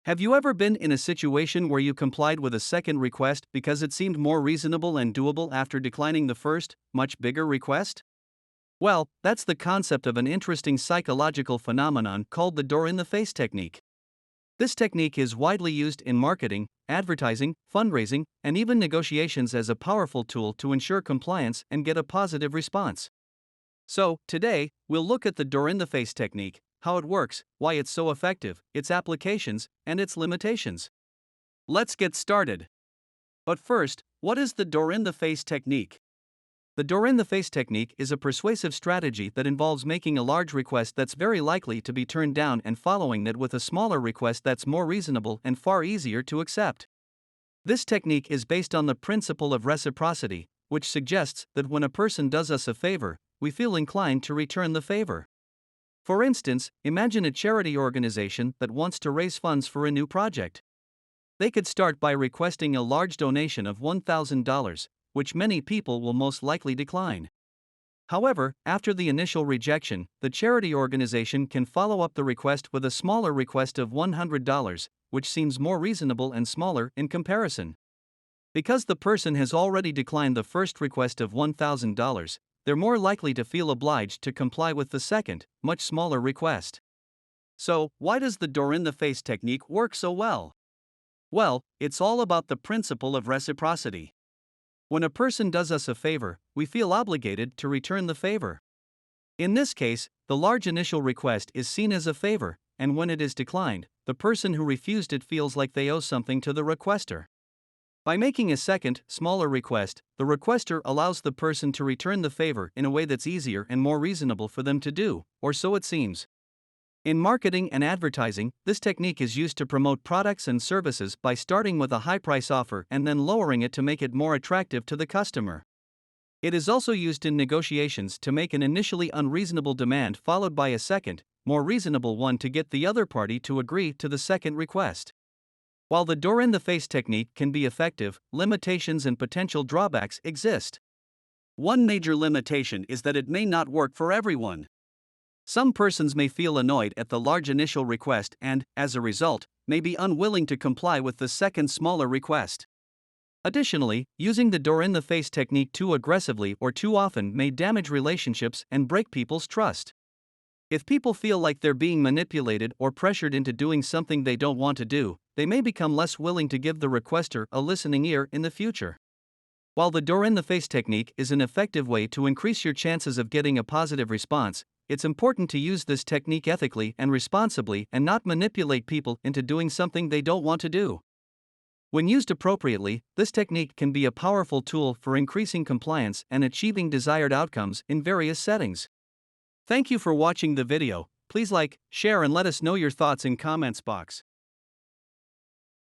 Have you ever been in a situation where you complied with a second request because it seemed more reasonable and doable after declining the first, much bigger request? Well, that's the concept of an interesting psychological phenomenon called the door in the face technique. This technique is widely used in marketing, advertising, fundraising, and even negotiations as a powerful tool to ensure compliance and get a positive response. So, today, we'll look at the door in the face technique, how it works, why it's so effective, its applications, and its limitations. Let's get started. But first, what is the door in the face technique? The door in the face technique is a persuasive strategy that involves making a large request that's very likely to be turned down and following it with a smaller request that's more reasonable and far easier to accept. This technique is based on the principle of reciprocity, which suggests that when a person does us a favor, we feel inclined to return the favor. For instance, imagine a charity organization that wants to raise funds for a new project. They could start by requesting a large donation of $1,000, which many people will most likely decline. However, after the initial rejection, the charity organization can follow up the request with a smaller request of $100, which seems more reasonable and smaller in comparison. Because the person has already declined the first request of $1,000, they're more likely to feel obliged to comply with the second, much smaller request. So, why does the door in the face technique work so well? Well, it's all about the principle of reciprocity. When a person does us a favor, we feel obligated to return the favor. In this case, the large initial request is seen as a favor, and when it is declined, the person who refused it feels like they owe something to the requester. By making a second, smaller request, the requester allows the person to return the favor in a way that's easier and more reasonable for them to do, or so it seems. In marketing and advertising, this technique is used to promote products and services by starting with a high price offer and then lowering it to make it more attractive to the customer. It is also used in negotiations to make an initially unreasonable demand followed by a second, more reasonable one to get the other party to agree to the second request. While the door in the face technique can be effective, limitations and potential drawbacks exist. One major limitation is that it may not work for everyone. Some persons may feel annoyed at the large initial request and, as a result, may be unwilling to comply with the second smaller request. Additionally, using the door in the face technique too aggressively or too often may damage relationships and break people's trust. If people feel like they're being manipulated or pressured into doing something they don't want to do, they may become less willing to give the requester a listening ear in the future. While the door in the face technique is an effective way to increase your chances of getting a positive response, it's important to use this technique ethically and responsibly and not manipulate people into doing something they don't want to do. When used appropriately, this technique can be a powerful tool for increasing compliance and achieving desired outcomes in various settings. Thank you for watching the video. Please like, share and let us know your thoughts in comments box.